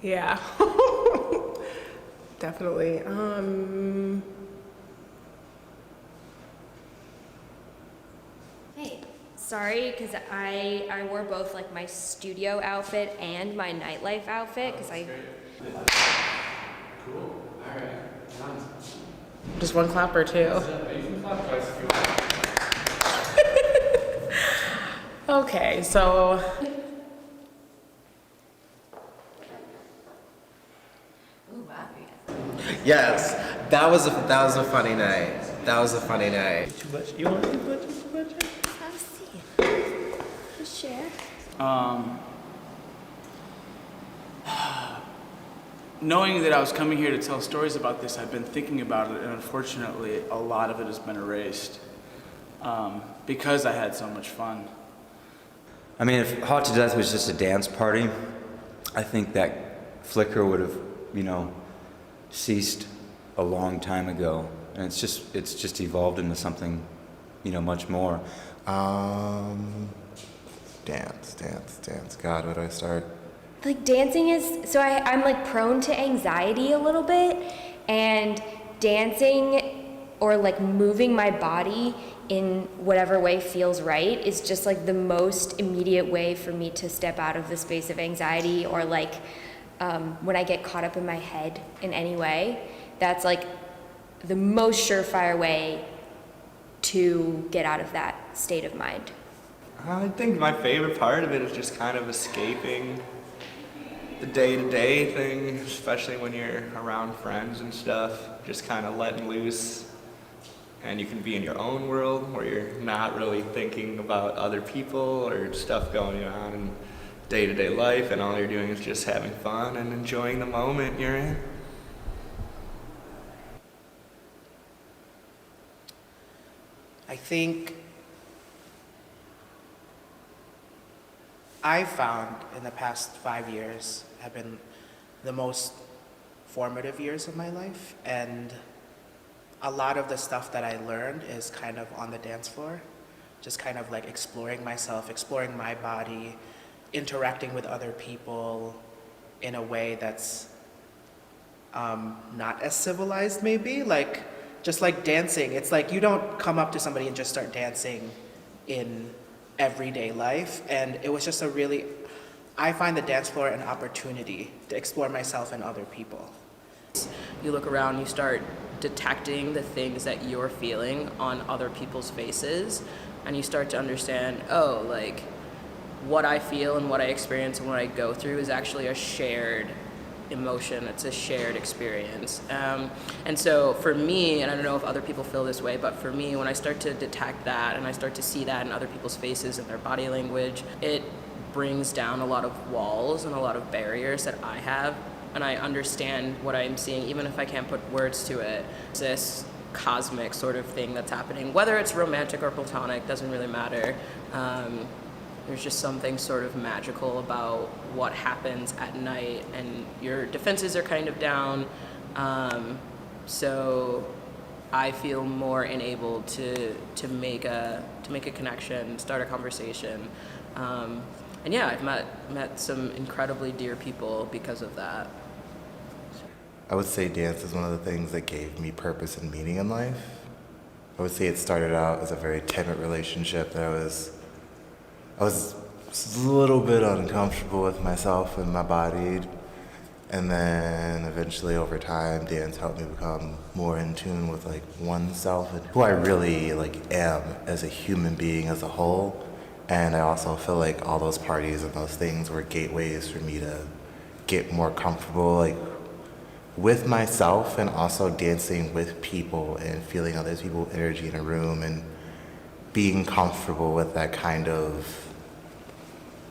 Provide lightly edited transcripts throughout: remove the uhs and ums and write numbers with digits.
Yeah. Definitely. Hey, sorry, because I wore both like my studio outfit and my nightlife outfit because Cool. All right. Done. Just one clap or two? You can clap twice if you want. Okay, so Yes, that was a funny night. That was a funny night. Too much? You want too much? Have a seat. Just share. Knowing that I was coming here to tell stories about this, I've been thinking about it, and unfortunately, a lot of it has been erased because I had so much fun. I mean, if Haute to Death was just a dance party, I think that flicker would have, ceased a long time ago, and it's just evolved into something, much more. Dance. God, where do I start? Like dancing is, so I'm like prone to anxiety a little bit, and dancing or like moving my body in whatever way feels right is just like the most immediate way for me to step out of the space of anxiety, or like when I get caught up in my head in any way, that's like the most surefire way to get out of that state of mind. I think my favorite part of it is just kind of escaping the day-to-day thing, especially when you're around friends and stuff, just kind of letting loose. And you can be in your own world where you're not really thinking about other people or stuff going on in day-to-day life, and all you're doing is just having fun and enjoying the moment you're in. I think I found in the past 5 years have been the most formative years of my life, and a lot of the stuff that I learned is kind of on the dance floor, just kind of like exploring myself, exploring my body, interacting with other people in a way that's not as civilized maybe, like just like dancing. It's like you don't come up to somebody and just start dancing in everyday life, and it was just I find the dance floor an opportunity to explore myself and other people. You look around, you start detecting the things that you're feeling on other people's faces, and you start to understand, oh, like what I feel and what I experience and what I go through is actually a shared emotion. It's a shared experience. And so for me, and I don't know if other people feel this way, but for me, when I start to detect that and I start to see that in other people's faces and their body language, it brings down a lot of walls and a lot of barriers that I have, and I understand what I'm seeing, even if I can't put words to it. It's this cosmic sort of thing that's happening, whether it's romantic or platonic, doesn't really matter. There's just something sort of magical about what happens at night, and your defenses are kind of down, so I feel more enabled to make a connection, start a conversation. And yeah, I've met some incredibly dear people because of that. I would say dance is one of the things that gave me purpose and meaning in life. I would say it started out as a very timid relationship that I was a little bit uncomfortable with myself and my body. And then eventually over time, dance helped me become more in tune with like oneself and who I really like am as a human being as a whole. And I also feel like all those parties and those things were gateways for me to get more comfortable like with myself, and also dancing with people and feeling other people's energy in a room and being comfortable with that kind of,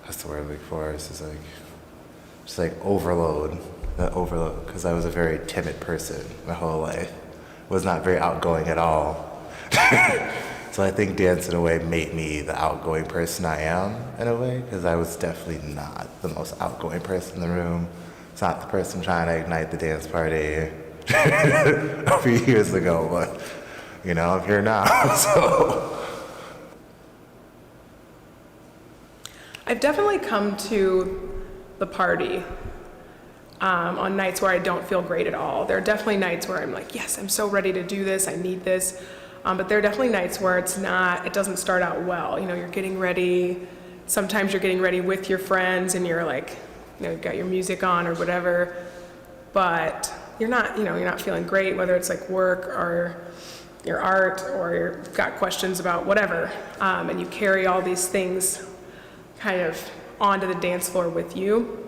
that's the word I'm looking for, it's just like overload, because I was a very timid person my whole life, was not very outgoing at all. So I think dance in a way made me the outgoing person I am in a way, because I was definitely not the most outgoing person in the room. It's not the person trying to ignite the dance party a few years ago, but I'm here now, so. I've definitely come to the party on nights where I don't feel great at all. There are definitely nights where I'm like, yes, I'm so ready to do this, I need this. But there are definitely nights where it doesn't start out well. You're getting ready. Sometimes you're getting ready with your friends and you're like, you've got your music on or whatever, but you're not feeling great, whether it's like work or your art or you've got questions about whatever. And you carry all these things kind of onto the dance floor with you.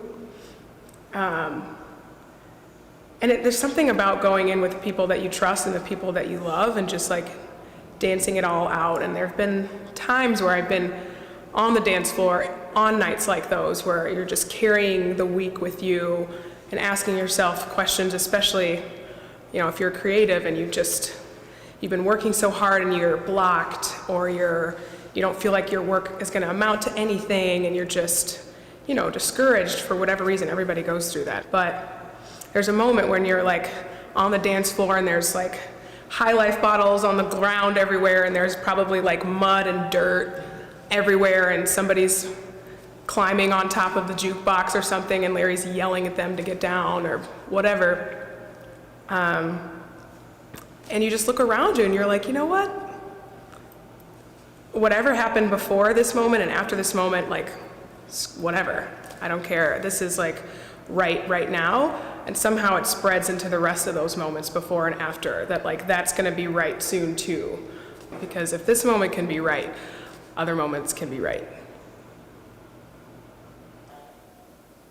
There's something about going in with people that you trust and the people that you love and just like dancing it all out. And there have been times where I've been on the dance floor on nights like those where you're just carrying the week with you and asking yourself questions, especially, if you're creative and you've been working so hard and you're blocked or you don't feel like your work is going to amount to anything and you're just, discouraged for whatever reason. Everybody goes through that. But there's a moment when you're like on the dance floor and there's like High Life bottles on the ground everywhere and there's probably like mud and dirt everywhere and somebody's climbing on top of the jukebox or something and Larry's yelling at them to get down or whatever. And you just look around you and you're like, you know what? Whatever happened before this moment and after this moment, like, whatever. I don't care. This is like right now. And somehow it spreads into the rest of those moments before and after that, like, that's going to be right soon too. Because if this moment can be right, other moments can be right.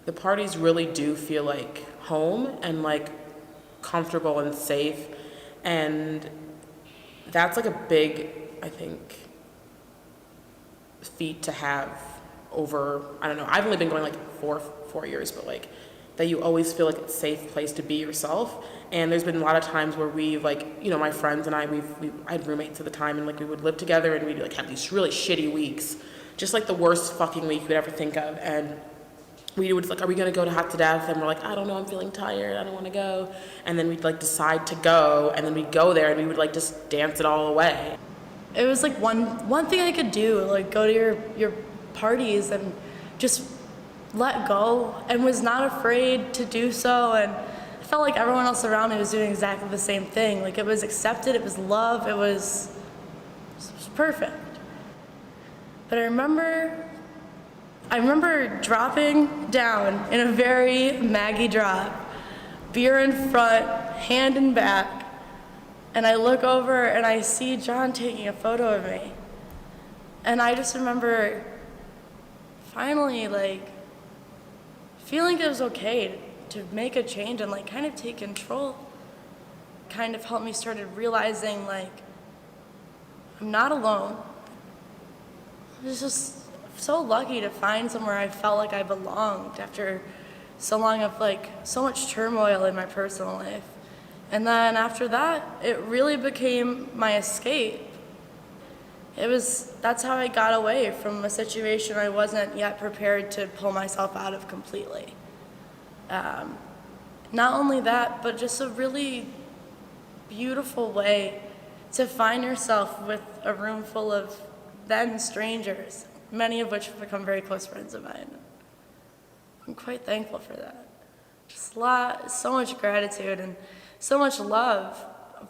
The parties really do feel like home and like comfortable and safe. And that's like a big, I think, feat to have over, I don't know, I've only been going like four years, but like that you always feel like it's a safe place to be yourself. And there's been a lot of times where we've like, my friends and I had roommates at the time and like we would live together and we'd like have these really shitty weeks, just like the worst fucking week you could ever think of. And we would like, are we gonna go to Haute? And we're like, I don't know, I'm feeling tired, I don't wanna go. And then we'd like decide to go and then we'd go there and we would like just dance it all away. It was like one thing I could do, like go to your parties and just let go and was not afraid to do so. And I felt like everyone else around me was doing exactly the same thing. Like it was accepted, it was love, it was perfect. But I remember dropping down in a very Maggie drop, beer in front, hand in back, and I look over and I see John taking a photo of me. And I just remember finally like feeling it was okay to make a change and like kind of take control. Kind of helped me started realizing like I'm not alone. I was just so lucky to find somewhere I felt like I belonged after so long of like so much turmoil in my personal life. And then after that, it really became my escape. That's how I got away from a situation I wasn't yet prepared to pull myself out of completely. Not only that, but just a really beautiful way to find yourself with a room full of then strangers, many of which have become very close friends of mine. I'm quite thankful for that. Just so much gratitude and so much love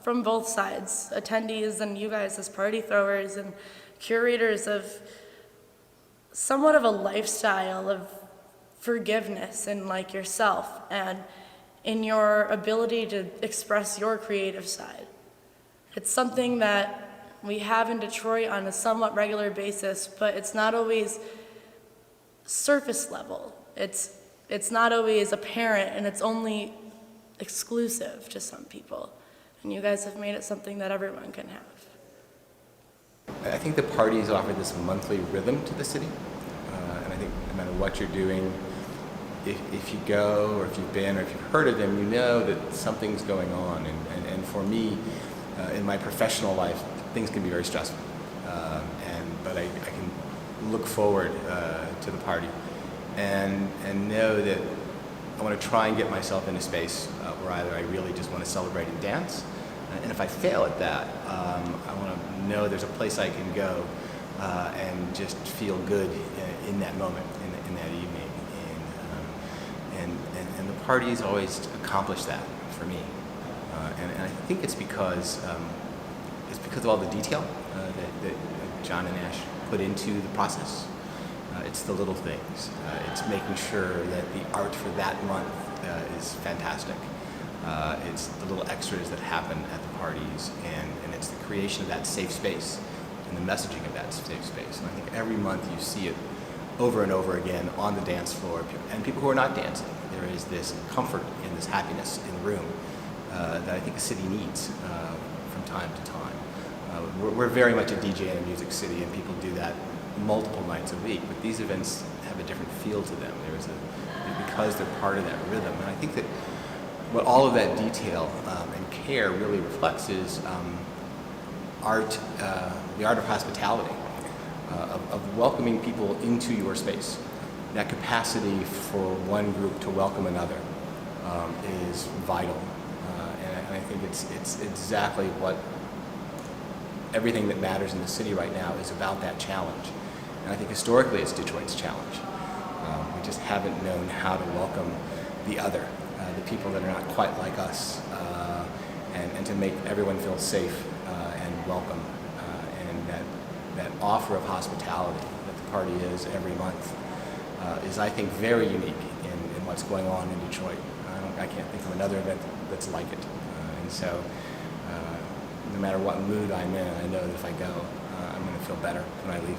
from both sides, attendees and you guys as party throwers and curators of somewhat of a lifestyle of forgiveness in like yourself and in your ability to express your creative side. It's something that we have in Detroit on a somewhat regular basis, but it's not always surface level. It's not always apparent, and it's only exclusive to some people. And you guys have made it something that everyone can have. I think the parties offer this monthly rhythm to the city. And I think no matter what you're doing, if you go or if you've been or if you've heard of them, you know that something's going on. And for me, in my professional life, things can be very stressful. But I can look forward to the party and know that I want to try and get myself in a space where either I really just want to celebrate and dance, and if I fail at that, I want to know there's a place I can go and just feel good in that moment, in that evening. And the parties always accomplish that for me, and I think it's because of all the detail that John and Ash put into the process. It's the little things. It's making sure that the art for that month is fantastic. It's the little extras that happen at the parties, and it's the creation of that safe space and the messaging of that safe space. And I think every month you see it over and over again on the dance floor, and people who are not dancing. There is this comfort and this happiness in the room that I think a city needs from time to time. We're very much a DJ and a music city, and people do that multiple nights a week, but these events have a different feel to them. Because they're part of that rhythm. And I think that what all of that detail and care really reflects is art, the art of hospitality, of welcoming people into your space. That capacity for one group to welcome another is vital. And I think it's exactly what everything that matters in the city right now is about, that challenge. And I think historically it's Detroit's challenge. We just haven't known how to welcome the other, the people that are not quite like us, and to make everyone feel safe and welcome. And that offer of hospitality that the party is every month is, I think, very unique in what's going on in Detroit. I can't think of another event that's like it. And so no matter what mood I'm in, I know that if I go, I'm going to feel better when I leave.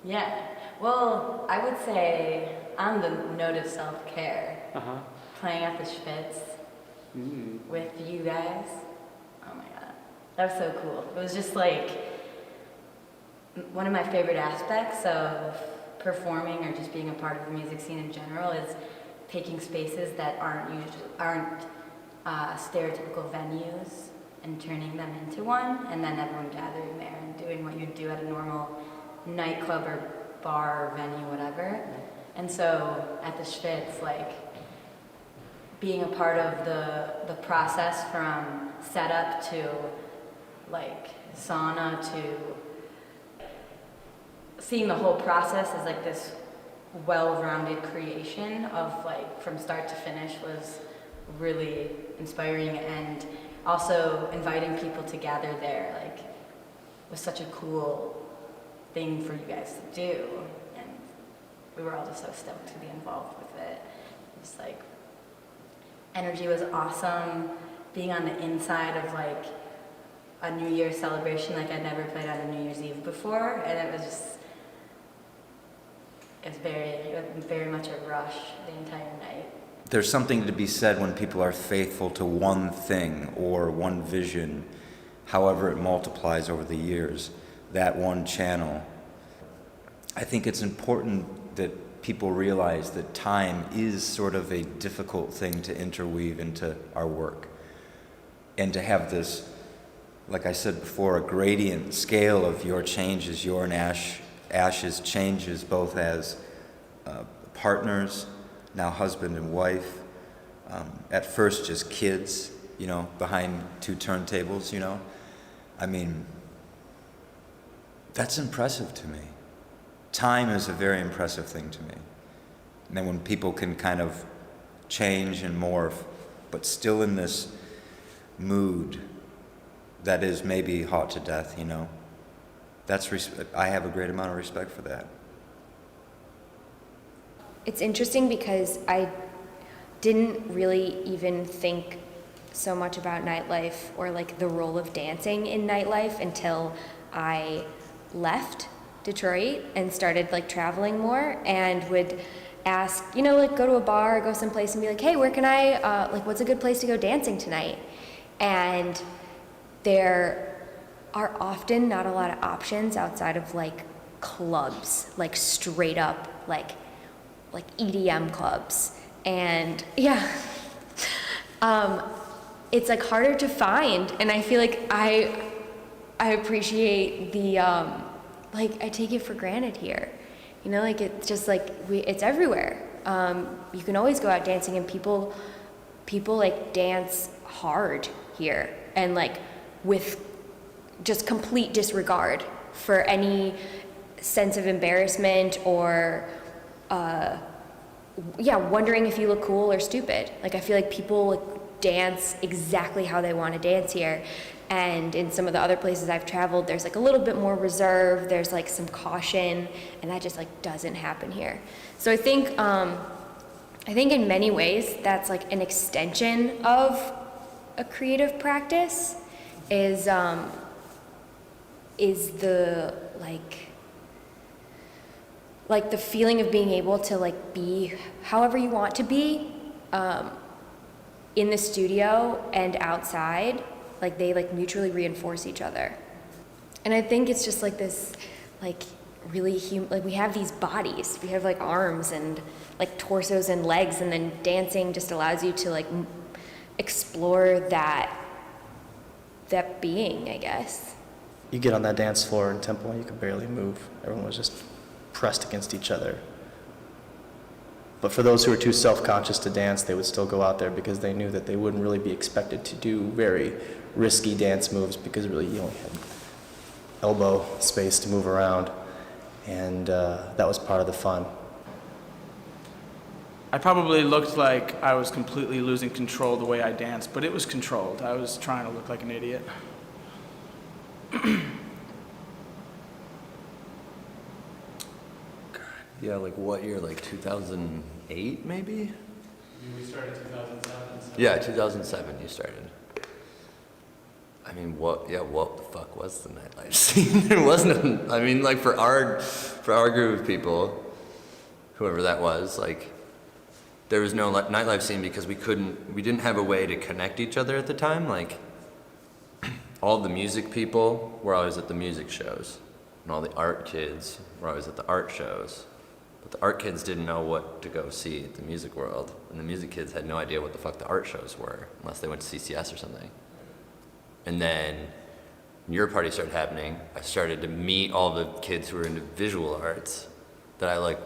Yeah, well, I would say on the note of self-care, playing at the Schwitz with you guys, oh my god, that was so cool. It was just like one of my favorite aspects of performing or just being a part of the music scene in general is taking spaces that aren't stereotypical venues and turning them into one, and then everyone gathering there and doing what you'd do at a normal nightclub or bar or venue, whatever. And so at the Schwitz, like being a part of the process from setup to like sauna to seeing the whole process as like this well-rounded creation of like from start to finish was really inspiring, and also inviting people to gather there like was such a cool thing for you guys to do, and we were all just so stoked to be involved with it. Just like energy was awesome, being on the inside of like a New Year's celebration, like I'd never played on a New Year's Eve before, and it was very much a rush the entire night. There's something to be said when people are faithful to one thing or one vision, however it multiplies over the years, that one channel. I think it's important that people realize that time is sort of a difficult thing to interweave into our work. And to have this, like I said before, a gradient scale of your changes, your and Ash's changes, both as partners, now husband and wife, at first just kids, behind two turntables, I mean, that's impressive to me. Time is a very impressive thing to me. And then when people can kind of change and morph, but still in this mood that is maybe hot to death, I have a great amount of respect for that. It's interesting because I didn't really even think so much about nightlife or like the role of dancing in nightlife until I left Detroit and started like traveling more, and would ask, like go to a bar or go someplace and be like, hey, where can I, what's a good place to go dancing tonight? And there are often not a lot of options outside of like clubs, like straight up like EDM clubs. And yeah, it's like harder to find, and I feel like I appreciate the I take it for granted here, it's just like it's everywhere. You can always go out dancing, and people like dance hard here, and like with just complete disregard for any sense of embarrassment or wondering if you look cool or stupid. Like I feel like people like, dance exactly how they want to dance here. And in some of the other places I've traveled, there's like a little bit more reserve, there's like some caution, and that just like doesn't happen here. So I think in many ways that's like an extension of a creative practice is the like the feeling of being able to like be however you want to be in the studio and outside. Like they like mutually reinforce each other. And I think it's just like this like really like we have these bodies, we have like arms and like torsos and legs, and then dancing just allows you to like explore that being, I guess. You get on that dance floor in Temple and you could barely move. Everyone was just pressed against each other. But for those who were too self-conscious to dance, they would still go out there because they knew that they wouldn't really be expected to do very risky dance moves because really you only had elbow space to move around. And that was part of the fun. I probably looked like I was completely losing control the way I danced, but it was controlled. I was trying to look like an idiot. Yeah, like what year? Like 2008 maybe? We started 2007. Yeah, 2007 you started. I mean, what the fuck was the nightlife scene? There wasn't, I mean, like for our group of people, whoever that was, like, there was no nightlife scene because we didn't have a way to connect each other at the time. Like, all the music people were always at the music shows, and all the art kids were always at the art shows. But the art kids didn't know what to go see at the music world, and the music kids had no idea what the fuck the art shows were, unless they went to CCS or something. And then when your party started happening, I started to meet all the kids who were into visual arts that I like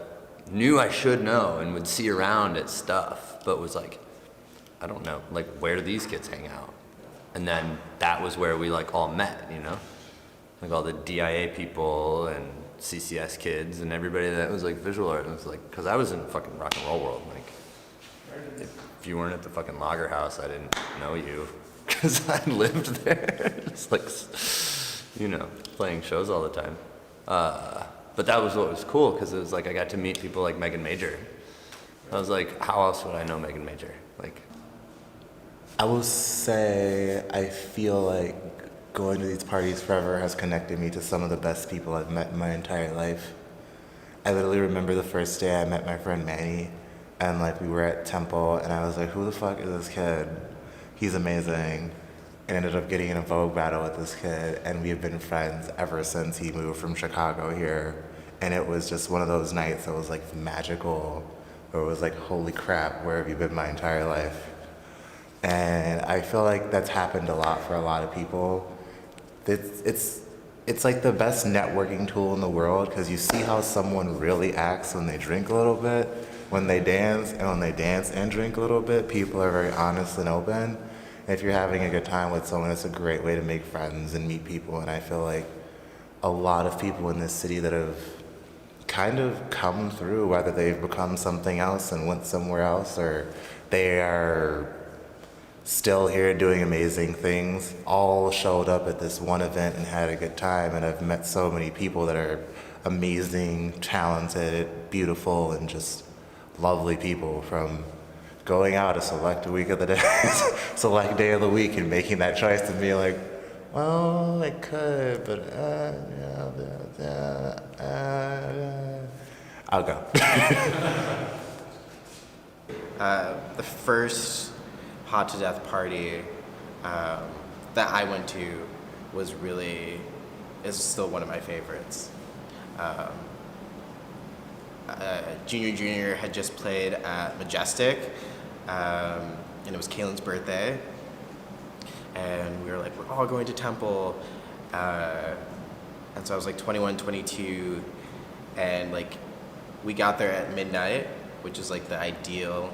knew I should know and would see around at stuff, but was like, I don't know, like where do these kids hang out? And then that was where we like all met, you know? Like all the DIA people and CCS kids and everybody that was like visual art. And it was like, cause I was in fucking rock and roll world. Like, if you weren't at the fucking Lager House, I didn't know you. Because I lived there, just like, you know, playing shows all the time. But that was what was cool, because it was like I got to meet people like Megan Major. I was like, how else would I know Megan Major? Like, I will say I feel like going to these parties forever has connected me to some of the best people I've met in my entire life. I literally remember the first day I met my friend Manny, and like we were at Temple, and I was like, who the fuck is this kid? He's amazing. And ended up getting in a Vogue battle with this kid, and we have been friends ever since he moved from Chicago here. And it was just one of those nights that was like magical, where it was like, holy crap, where have you been my entire life? And I feel like that's happened a lot for a lot of people. It's like the best networking tool in the world, because you see how someone really acts when they drink a little bit, when they dance, and when they dance and drink a little bit, people are very honest and open. If you're having a good time with someone, it's a great way to make friends and meet people. And I feel like a lot of people in this city that have kind of come through, whether they've become something else and went somewhere else, or they are still here doing amazing things, all showed up at this one event and had a good time. And I've met so many people that are amazing, talented, beautiful, and just lovely people, from going out a select week of the day, select day of the week, and making that choice to be like, well, I could, but I'll go. The first Hot to Death party that I went to is still one of my favorites. Junior had just played at Majestic, and it was Kaylin's birthday, and we were like, we're all going to Temple, and so I was like 21, 22, and like we got there at midnight, which is like the ideal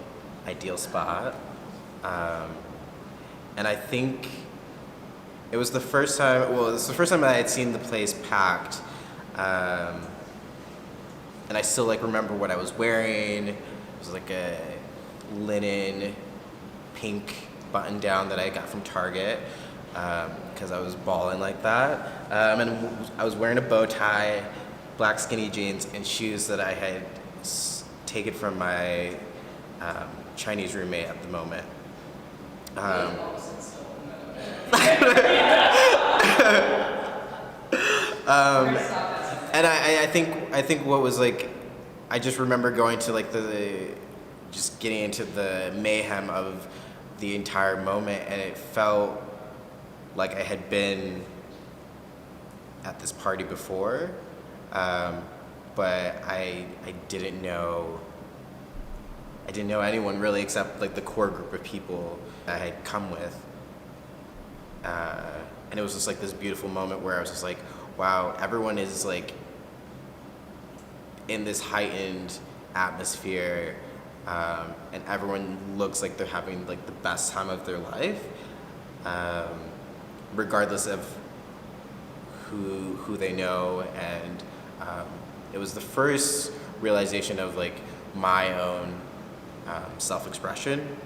spot, and I think it was the first time, that I had seen the place packed, and I still like remember what I was wearing. It was like a linen pink button down that I got from Target because I was balling like that. And I was wearing a bow tie, black skinny jeans, and shoes that I had taken from my Chinese roommate at the moment. And I think what was like, I just remember going to like just getting into the mayhem of the entire moment, and it felt like I had been at this party before, but I didn't know anyone really except like the core group of people I had come with. And it was just like this beautiful moment where I was just like, wow, everyone is like in this heightened atmosphere, and everyone looks like they're having like the best time of their life, regardless of who they know. And it was the first realization of like my own self-expression,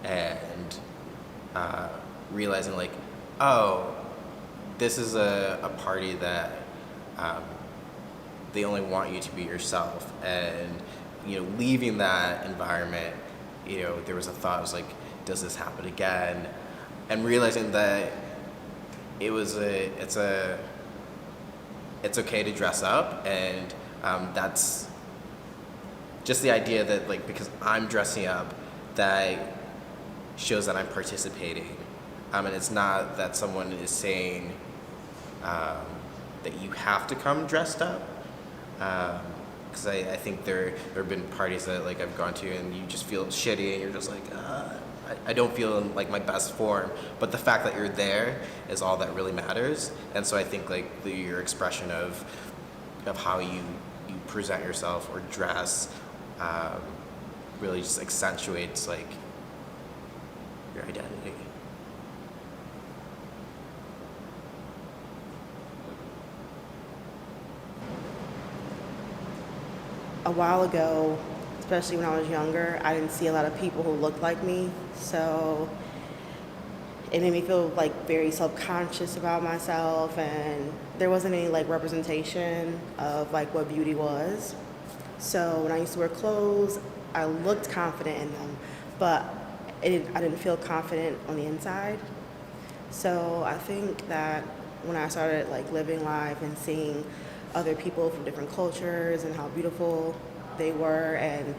and realizing like, oh, this is a party that they only want you to be yourself. And leaving that environment, there was a thought, I was like, does this happen again? And realizing that it's okay to dress up, and that's just the idea that like, because I'm dressing up, that shows that I'm participating. And it's not that someone is saying that you have to come dressed up. Because I think there have been parties that like I've gone to and you just feel shitty and you're just like, I don't feel in like my best form. But the fact that you're there is all that really matters. And so I think like your expression of how you present yourself or dress really just accentuates like your identity. A while ago, especially when I was younger, I didn't see a lot of people who looked like me, so it made me feel like very self-conscious about myself, and there wasn't any like representation of like what beauty was. So when I used to wear clothes, I looked confident in them, but I didn't feel confident on the inside. So I think that when I started like living life and seeing other people from different cultures and how beautiful they were, and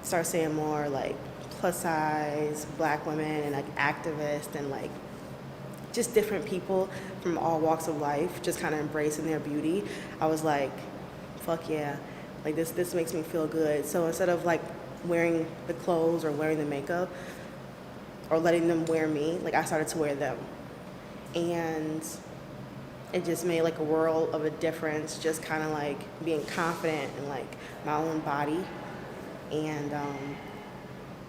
start seeing more like plus size black women and like activists and like just different people from all walks of life just kind of embracing their beauty, I was like, fuck yeah, like this makes me feel good. So instead of like wearing the clothes or wearing the makeup or letting them wear me, like I started to wear them, and it just made like a world of a difference, just kind of like being confident in like my own body. And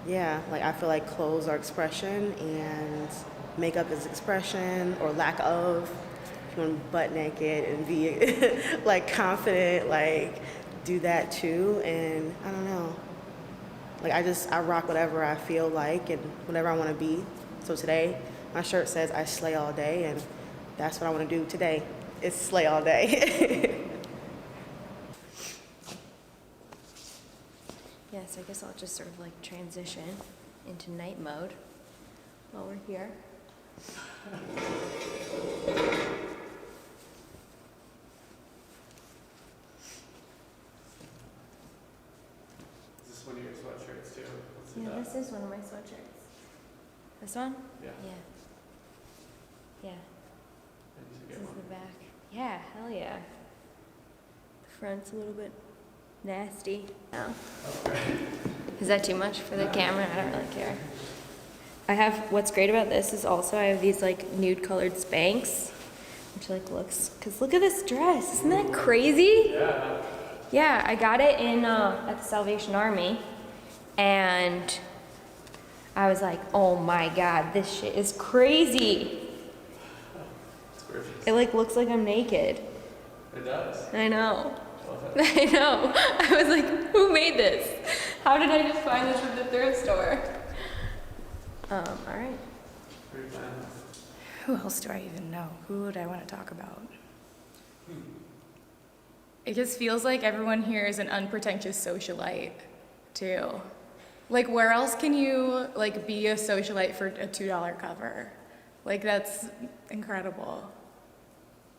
yeah, like I feel like clothes are expression and makeup is expression or lack of. If you want to be butt naked and be like confident, like do that too. And I don't know, like I rock whatever I feel like and whatever I want to be. So today my shirt says I slay all day, and that's what I want to do today, is slay all day. Yeah, so I guess I'll just sort of like transition into night mode while we're here. Is this one of your sweatshirts too? Let's see Yeah, that. this is one of my sweatshirts. This one? Yeah. Yeah. Yeah. And This is the back. Yeah, hell yeah. The front's a little bit nasty. No. Is that too much for the camera? I don't really care. What's great about this is also I have these like nude colored Spanx, which like cause look at this dress. Isn't that crazy? Yeah. Yeah, I got it in, at the Salvation Army, and I was like, oh my God, this shit is crazy. It like looks like I'm naked. It does. I know. I know. I was like, who made this? How did I just find this at the thrift store? All right. Pretty fun. Who else do I even know? Who would I want to talk about? It just feels like everyone here is an unpretentious socialite, too. Like, where else can you, like, be a socialite for a $2 cover? Like, that's incredible.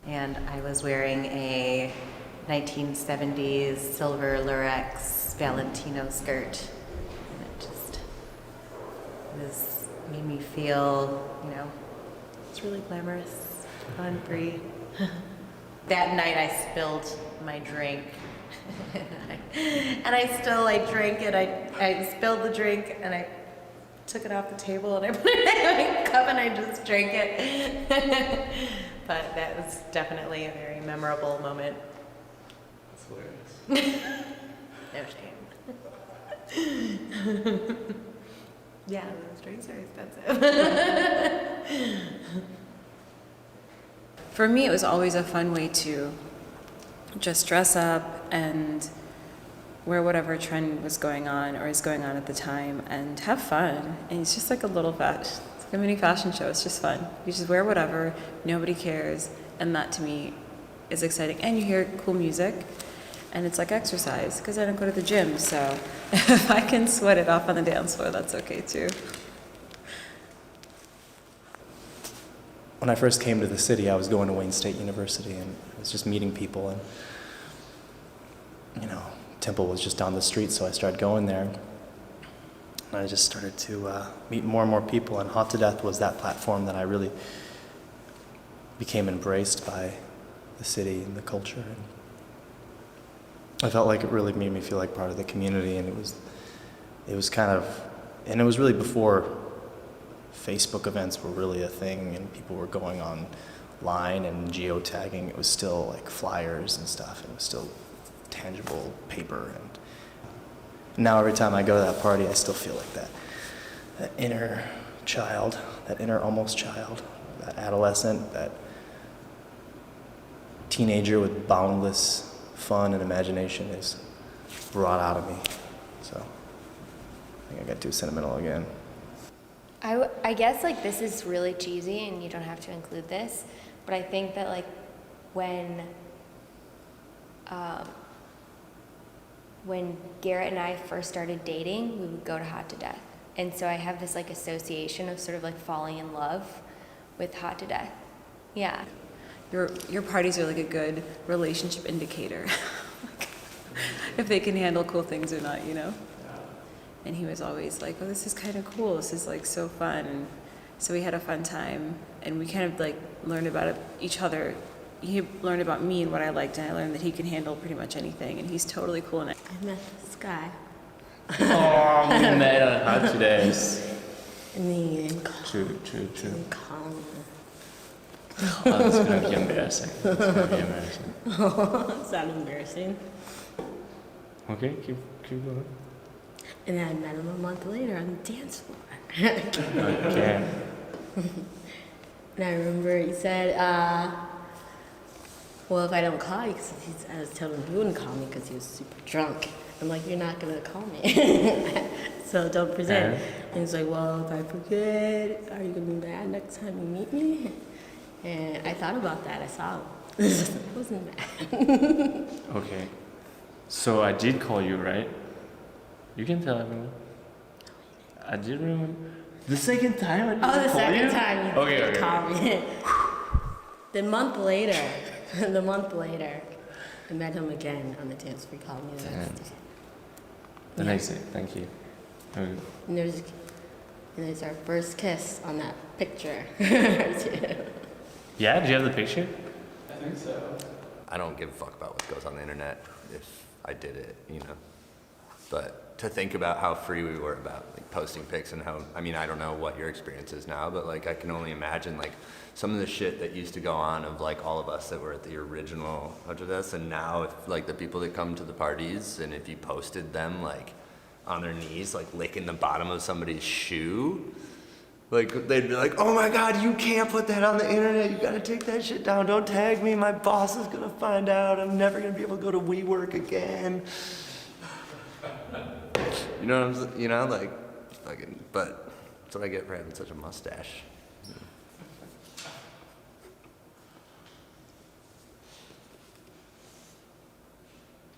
And I was wearing a 1970s silver lurex Valentino skirt. And it just made me feel, it's really glamorous, fun, free. That night I spilled my drink. And I still drank it. I spilled the drink and I took it off the table and I put it in my cup and I just drank it. But that was definitely a very memorable moment. That's hilarious. No shame. Yeah, those drinks are expensive. For me, it was always a fun way to just dress up and wear whatever trend was going on or is going on at the time and have fun. And it's just like a little it's like a mini fashion show. It's just fun. You just wear whatever, nobody cares, and that to me is exciting. And you hear cool music, and it's like exercise because I don't go to the gym. So if I can sweat it off on the dance floor, that's okay too. When I first came to the city, I was going to Wayne State University, and I was just meeting people, and Temple was just down the street, so I started going there. And I just started to meet more and more people, and Haute was that platform that I really became embraced by the city and the culture. And I felt like it really made me feel like part of the community, and it was really before Facebook events were really a thing and people were going online and geotagging. It was still like flyers and stuff, and it was still tangible paper. And now every time I go to that party, I still feel like that inner child, that inner almost child, that adolescent, that teenager with boundless fun and imagination is brought out of me. So I think I got too sentimental again. I guess this is really cheesy and you don't have to include this, but I think that when Garrett and I first started dating, we would go to Haute. And so I have this association of sort of falling in love with Haute. Yeah. Your parties are like a good relationship indicator. If they can handle cool things or not, And he was always like, oh, this is kind of cool. This is so fun. And so we had a fun time, and we kind of learned about each other. He learned about me and what I liked, and I learned that he can handle pretty much anything, and he's totally cool in it. I met this guy. Oh, we met on Hot Today's. And then you didn't call. True. Call me. Oh, that's gonna be embarrassing. Oh, it's not embarrassing. Okay, keep going. And then I met him a month later on the dance floor. Okay. And I remember he said, well, if I don't call you, because I was telling him he wouldn't call me because he was super drunk. I'm like, you're not going to call me. So don't present. And he's like, well, if I forget, are you going to be mad next time you meet me? And I thought about that. I saw him. I wasn't mad. Okay. So I did call you, right? You can tell everyone. I did remember. The second time I did Oh, the call second you? time you Okay. did call me. The month later, I met him again on the dance floor. He called me. The next day, thank you. Okay. And there's our first kiss on that picture. Yeah, do you have the picture? I think so. I don't give a fuck about what goes on the internet if I did it, But to think about how free we were about posting pics and how, I don't know what your experience is now, but I can only imagine some of the shit that used to go on of all of us that were at the original Hotudess, and now if the people that come to the parties, and if you posted them on their knees licking the bottom of somebody's shoe, Like, they'd be like, oh my God, you can't put that on the internet. You gotta take that shit down. Don't tag me. My boss is gonna find out. I'm never gonna be able to go to WeWork again. You know what I'm saying? You know, like, fucking, but that's what I get for having such a mustache.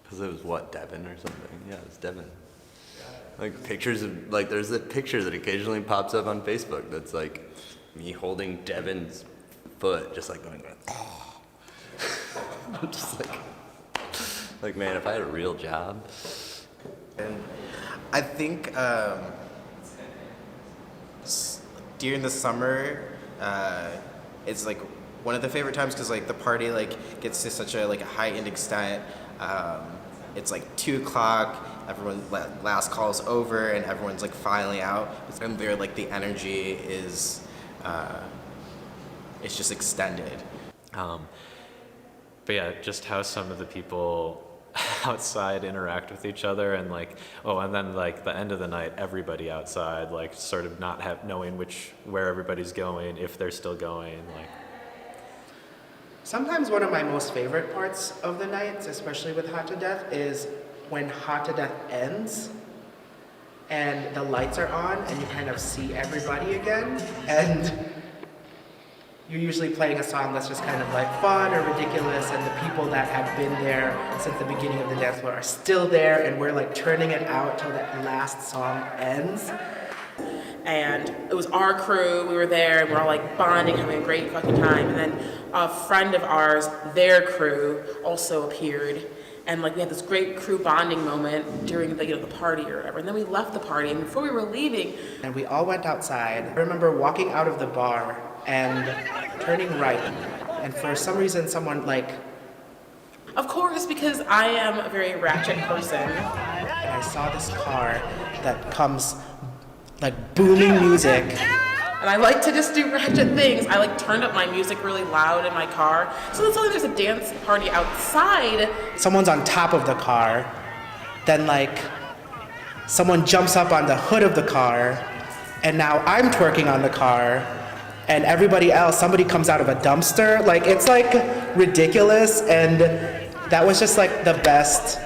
Because it was what, Devin or something? Yeah, it was Devin. Like pictures of, like there's that picture that occasionally pops up on Facebook that's like me holding Devin's foot, just like going, oh. I'm just like man, if I had a real job. And I think during the summer, it's like one of the favorite times because like the party like gets to such a like a heightened extent. It's like 2:00. Everyone last call's over and everyone's like filing out. And they're like the energy is it's just extended. But yeah, just how some of the people outside interact with each other and like, oh, and then like the end of the night, everybody outside, like sort of not knowing where everybody's going, if they're still going, like. Sometimes one of my most favorite parts of the nights, especially with Hot to Death, is when Hot to Death ends and the lights are on and you kind of see everybody again, and you're usually playing a song that's just kind of like fun or ridiculous, and the people that have been there since the beginning of the dance floor are still there, and we're like turning it out till that last song ends. And it was our crew, we were there, and we're all like bonding, having a great fucking time. And then a friend of ours, their crew, also appeared. And like we had this great crew bonding moment during the, the party or whatever. And then we left the party, and before we were leaving, and we all went outside. I remember walking out of the bar and turning right, and for some reason someone like, of course, because I am a very ratchet person. And I saw this car that comes like booming music. And I like to just do ratchet things. I like turned up my music really loud in my car. So then suddenly there's a dance party outside. Someone's on top of the car. Then like someone jumps up on the hood of the car. And now I'm twerking on the car. And everybody else, somebody comes out of a dumpster. Like it's like ridiculous. And that was just like the best.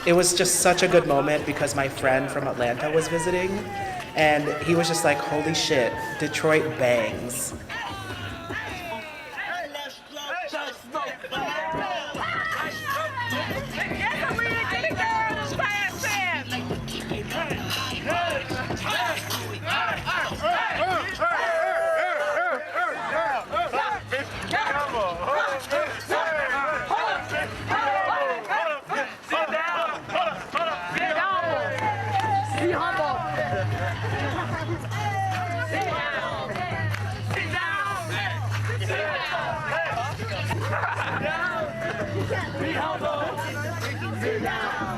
It was just such a good moment because my friend from Atlanta was visiting. And he was just like, holy shit, Detroit bangs. Be humble. Sit down.